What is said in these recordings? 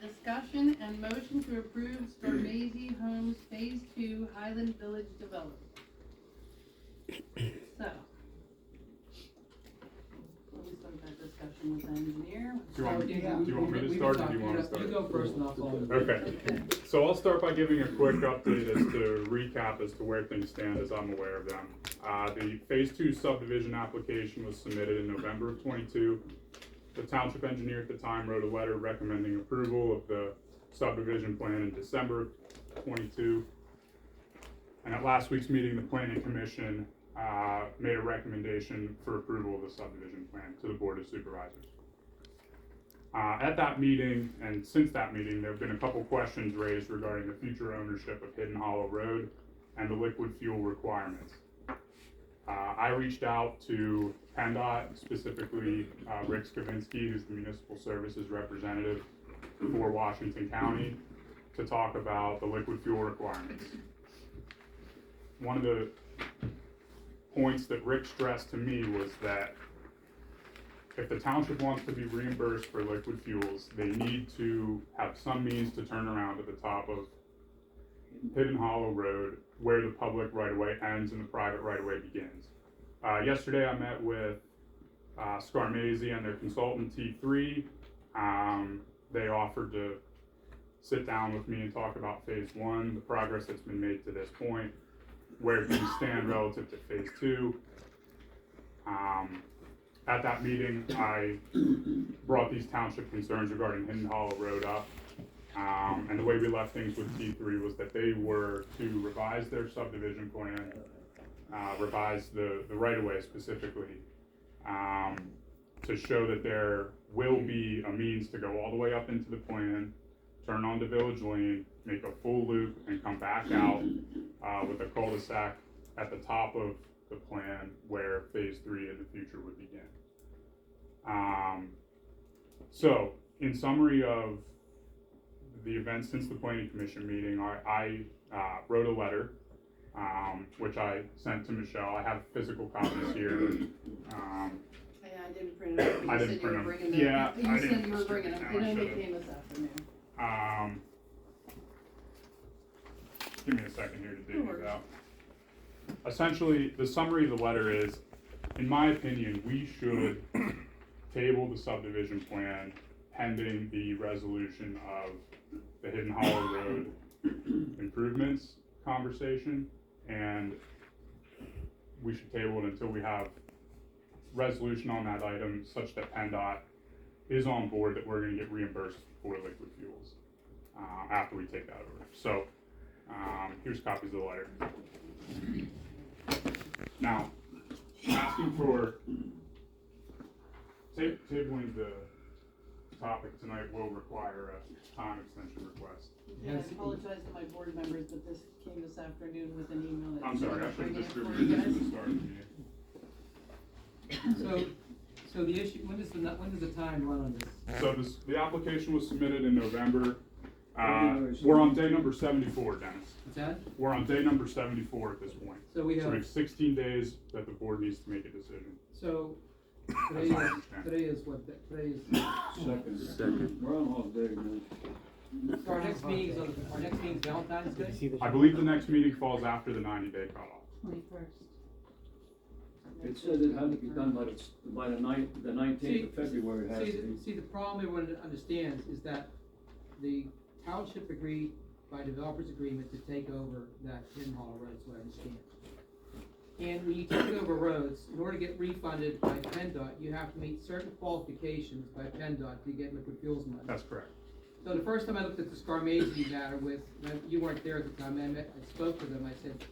Discussion and motion to approve Scarmazzi Homes Phase 2 Highland Village Development. So, let me start that discussion with the engineer. Do you want me to start or do you want to start? You go first and I'll follow. Okay, so I'll start by giving a quick update as to recap as to where things stand as I'm aware of them. The Phase 2 subdivision application was submitted in November of 22. The township engineer at the time wrote a letter recommending approval of the subdivision plan in December of 22. And at last week's meeting, the planning commission made a recommendation for approval of the subdivision plan to the board of supervisors. At that meeting, and since that meeting, there have been a couple questions raised regarding the future ownership of Hidden Hollow Road and the liquid fuel requirements. I reached out to PennDOT, specifically Rick Skavinsky, who's the municipal services representative for Washington County, to talk about the liquid fuel requirements. One of the points that Rick stressed to me was that if the township wants to be reimbursed for liquid fuels, they need to have some means to turn around at the top of Hidden Hollow Road where the public right-of-way ends and the private right-of-way begins. Yesterday I met with Scarmazzi and their consultant T3. They offered to sit down with me and talk about Phase 1, the progress that's been made to this point, where things stand relative to Phase 2. At that meeting, I brought these township concerns regarding Hidden Hollow Road up. And the way we left things with T3 was that they were to revise their subdivision plan, revise the right-of-way specifically, to show that there will be a means to go all the way up into the plan, turn onto Village Lane, make a full loop, and come back out with a cul-de-sac at the top of the plan where Phase 3 in the future would begin. So, in summary of the events since the Planning Commission meeting, I wrote a letter, which I sent to Michelle. I have physical copies here. Yeah, I didn't print it out. I didn't print them. Yeah, I You said didn't. you were bringing them. No, It I only should've. came this afternoon. Give me a second here to dig No these worries. out. Essentially, the summary of the letter is, in my opinion, we should table the subdivision plan pending the resolution of the Hidden Hollow Road improvements conversation, and we should table it until we have resolution on that item such that PennDOT is on board that we're going to get reimbursed for liquid fuels after we take that over. So here's copies of the letter. Now, asking for tabling the topic tonight will require a time extension request. Yeah, I apologize to my board members, but this came this afternoon with an email that. I'm sorry, I should bring have it for distributed you this at guys. the start of the meeting. So the issue, when does the time run on this? So the application was submitted in November. We're on day number 74, Dennis. What's that? We're on day number 74 at this point. So we So we have, have 16 days that the board needs to make a decision. so That's my understanding. today is what, today is, Second. We're on holiday, man. so our next meeting's Valentine's Day? I believe the next meeting falls after the 90-day cutoff. 21st. It said it had to be done by the 19th of February. It has to be. See, the problem everyone understands is that the township agreed by developer's agreement to take over that Hidden Hollow Road, is what I understand. And when you take over roads, in order to get refunded by PennDOT, you have to meet certain qualifications by PennDOT to get liquid fuels money. That's correct. So the first time I looked at the Scarmazzi matter with, you weren't there at the time, I spoke to them, I said,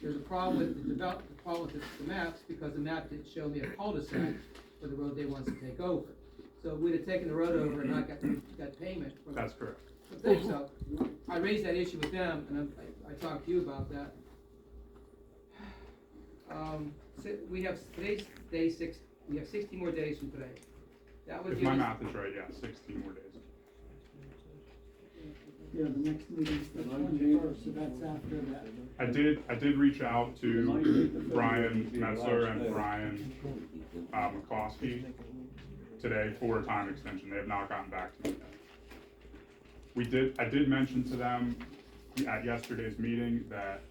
there's a problem with the maps, because the map didn't show me a cul-de-sac for the road they wanted to take over. So we'd have taken the road over and not got payment. That's correct. So I raised that issue with them, and I talked to you about that. We have today's day 6, we have 60 more days from today. That would If give my us, math is right, yeah, 16 more days. Yeah, the next meeting's the 21st, so that's after that. I did reach out to Brian Metzler and Brian McCloskey today for a time extension. They have not gotten back to me yet. I did mention to them at yesterday's meeting that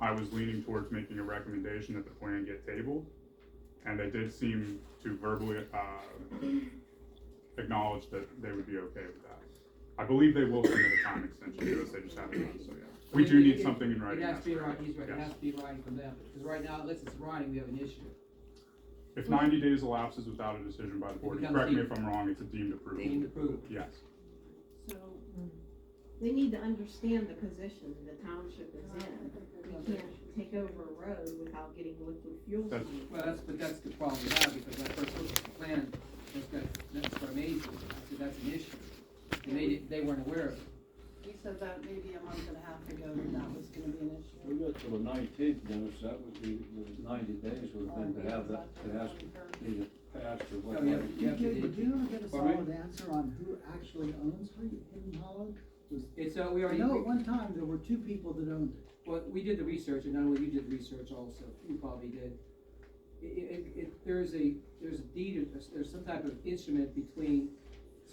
I was leaning towards making a recommendation that the plan get tabled. And they did seem to verbally, acknowledge that they would be okay with that. I believe they will submit a time extension to us, they just haven't done so yet. We do need something in writing. It has to be that's right, correct. he's right, it Yes. has to be writing from them, because right now, unless it's writing, we have an issue. If 90 days elapses without a decision by the board, becomes correct me deemed- if I'm wrong, it's a deemed approval. Deemed approval. Yes. So, They need to understand the position the township is in. We can't take over a road without getting liquid fuels. That's- from it. Well, that's the problem we have, because that first look at the plan, that's Scarmazzi, I said, that's an issue. And they weren't aware of it. he said that maybe a month and a half ago that was gonna be an issue. We got till the 19th, Dennis, that would be, the 90 days would have been to have that, it has to be passed or No, whatever. you have- you have to- Did you ever get a Pardon me? solid answer on who actually owns Hidden Hollow? It's, we I already, know at one time there were two people that owned it. well, we did the research, and I know you did the research also, you probably did. There's a deed, there's some type of instrument between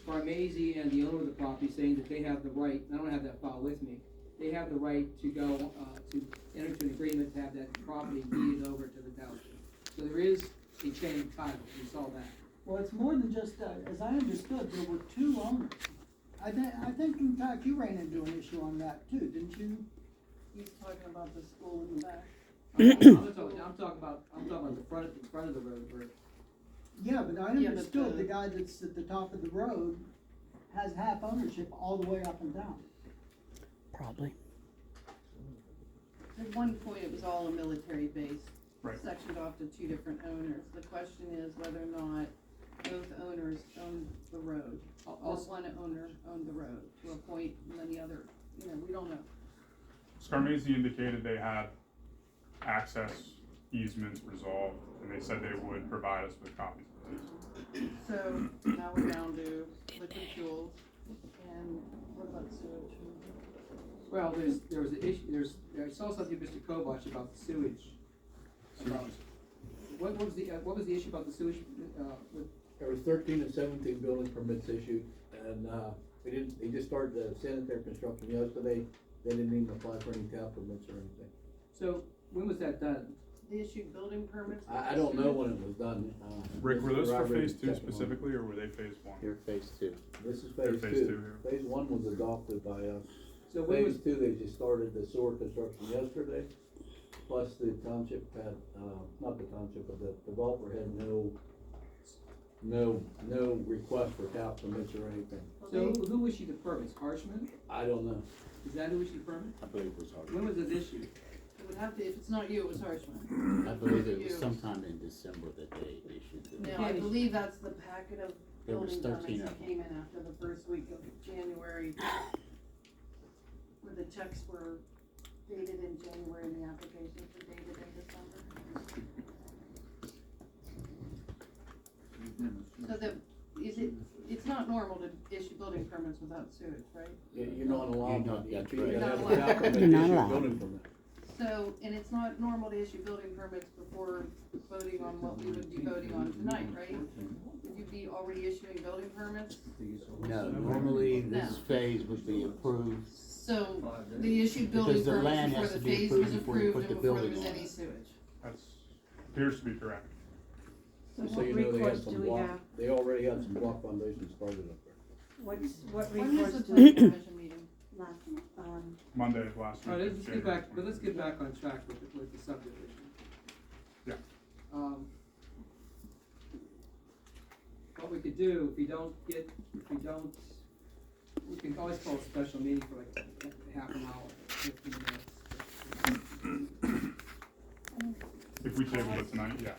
Scarmazzi and the owner of the property saying that they have the right, and I don't have that file with me, they have the right to go, to enter into an agreement to have that property deeded over to the township. So there is a chain of title, we saw that. Well, it's more than just, as I understood, there were two owners. I think in fact you ran into an issue on that too, didn't you? He's talking about the school in the back. I'm talking about the front of the road where. Yeah, but I Yeah, but understood the- the guy that's at the top of the road has half ownership all the way up and down. Probably. At one point, it was all a military base. Right. Sectioned off to two different owners. The question is whether or not both owners own the road. Or one owner owned the road to a point, and then the other, we don't know. Scarmazzi indicated they had access easements resolved, and they said they would provide us with copies of these. So now we're down to liquid fuels, and what about sewage? Well, there was an issue, I saw something, Mr. Kovach, about the sewage. About, what was the issue about the sewage, with, There was 13 and 17 building permits issued, and, they just started the sanitary construction yesterday. They didn't even apply for any tap permits or anything. so, when was that done? They issued building permits? I don't know when it was done. Rick, were those for Corroborated phase 2 testimony. specifically, or were they phase 1? Here, phase 2. This is They're phase phase 2. two, yeah. Phase 1 was adopted by us. So when was, Phase 2, they just started the sewer construction yesterday. Plus the township had, not the township, but the developer had no request for tap permits or anything. so who issued the permits, Harshman? I don't know. Is that who issued the permit? I believe it was hard. When was it issued? It would have to, if it's not you, it was Harshman. I believe it You. was sometime in December that they issued it. No, I believe that's the packet of There was building 13 permits of that came in after the first week of January, where the checks were dated in January and the applications were dated in December. So it's not normal to issue building permits without sewage, right? You're not allowed. You're not- that's You right. have You're a not tap permit, You're not issue a allowed. building permit. So, and it's not normal to issue building permits before voting on what we would be voting on tonight, right? Would you be already issuing building permits? No, normally this No. phase would be approved. So, they issued building Because the permits land before has the to be phase approved was before you approved put and the before there building was on. any sewage. That's, appears to be correct. So Just so what you know, they had recourse do some we block, have? they already had some block foundations started up there. What When recourse is do the we planning have? commission meeting? Monday of last week. All right, let's get January back, but let's get back on track with the subdivision. Yeah. What we could do, if we don't, we can always call a special meeting for like half an hour, 15 minutes. If we table it tonight, yes.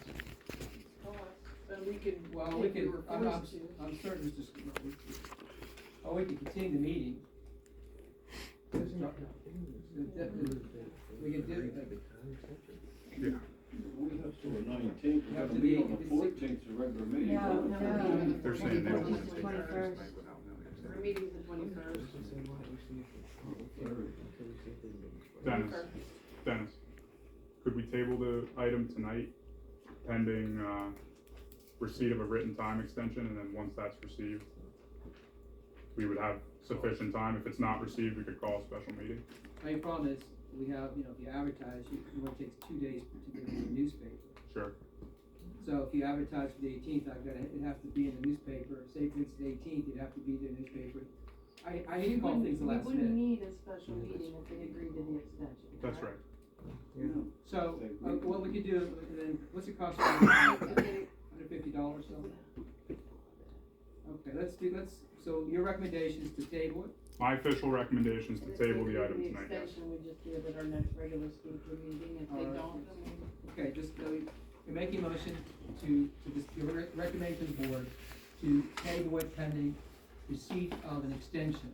And we could, Well, we if we can, were I'm forced to. certain it's just, we can continue the meeting. We can do, Yeah. We have till the 19th, we Have have to to be- meet on the 14th, the regular meeting. No, right? no. They're saying they don't want to take 21st. action without notice. Our meeting's the 21st. Dennis, could we table the item tonight pending, receipt of a written time extension, and then once that's received, we would have sufficient time. If it's not received, we could call a special meeting. My problem is, we have, you know, if you advertise, it takes 2 days to get it in the newspaper. Sure. So if you advertise for the 18th, it'd have to be in the newspaper, say for instance, the 18th, it'd have to be in the newspaper. I hate to call things the last We wouldn't minute. need a special meeting if they agreed to the extension. That's right. So, what we could do, and then, what's it cost? Okay. $150 or so? Okay, so your recommendation is to table it? My official recommendation is to And if they table the agree item to tonight. extension, we just do it at our next regular school board meeting. If they All right. don't, then we. Okay, just, you're making a motion to just, you're recommending to the board to table it pending receipt of an extension.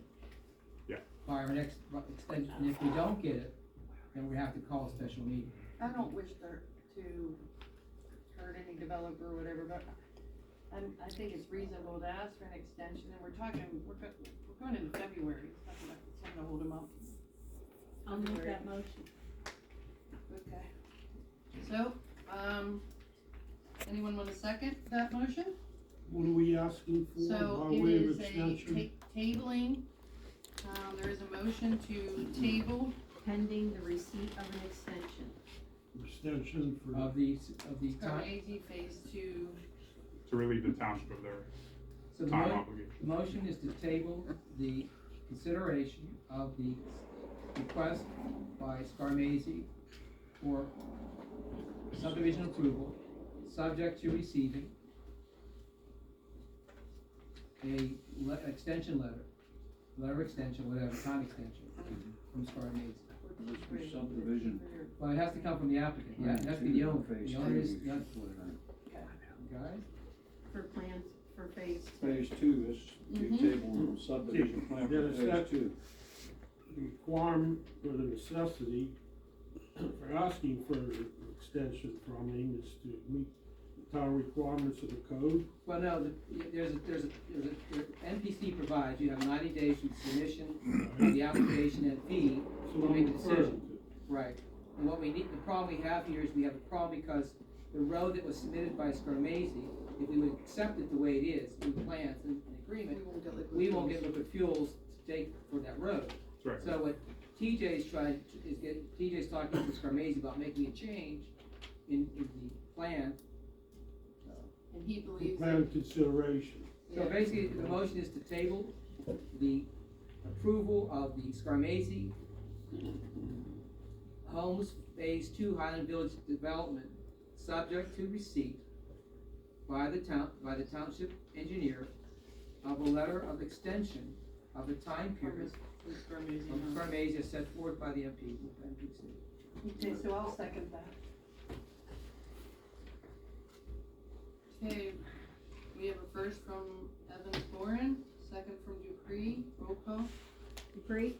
Yeah. By our next extension, and if we don't get it, then we have to call a special meeting. I don't wish to hurt any developer or whatever, but I think it's reasonable to ask for an extension, and we're going into February, it's not gonna hold them up. I'll make that motion. Okay. So, anyone want to second that motion? What are we asking for So by it way of is a extension? tabling, there is a motion to table Pending the receipt of an extension. Extension for, Of the time, Scarmazzi Phase 2. To relieve the township of their so the time obligation. motion is to table the consideration of the request by Scarmazzi for subdivision approval, subject to receiving extension letter of extension, whatever, time extension from Scarmazzi. This was subdivision. Well, it has to come from the applicant, yeah, it has to be the owner, Phase the owner is, two, guys, For plans for phase 2. Phase 2 is the Mhm. table subdivision plan for Yeah, phase that's- 2. the requirement for the necessity for asking for extension from him is to meet the town requirements of the code. well, no, there's NPC provides, you have 90 days from submission of the application and fee So to I'm make a referring decision. to. Right, and what we need, the problem we have here is we have a problem because the road that was submitted by Scarmazzi, if we would accept it the way it is, with plans and agreement, we won't get liquid fuels to take for that road. That's right. So what TJ's talking to Scarmazzi about making a change in the plan. And he believes Plan that, consideration. So basically, the motion is to table the approval of the Scarmazzi Homes Phase 2 Highland Village Development, subject to receipt by the township engineer of a letter of extension of the time period with Scarmazzi. of Scarmazzi as set forth by the NPC. Okay, so I'll second that. Okay, we have a first from Evans Boren, second from Dupree, roll call. Dupree?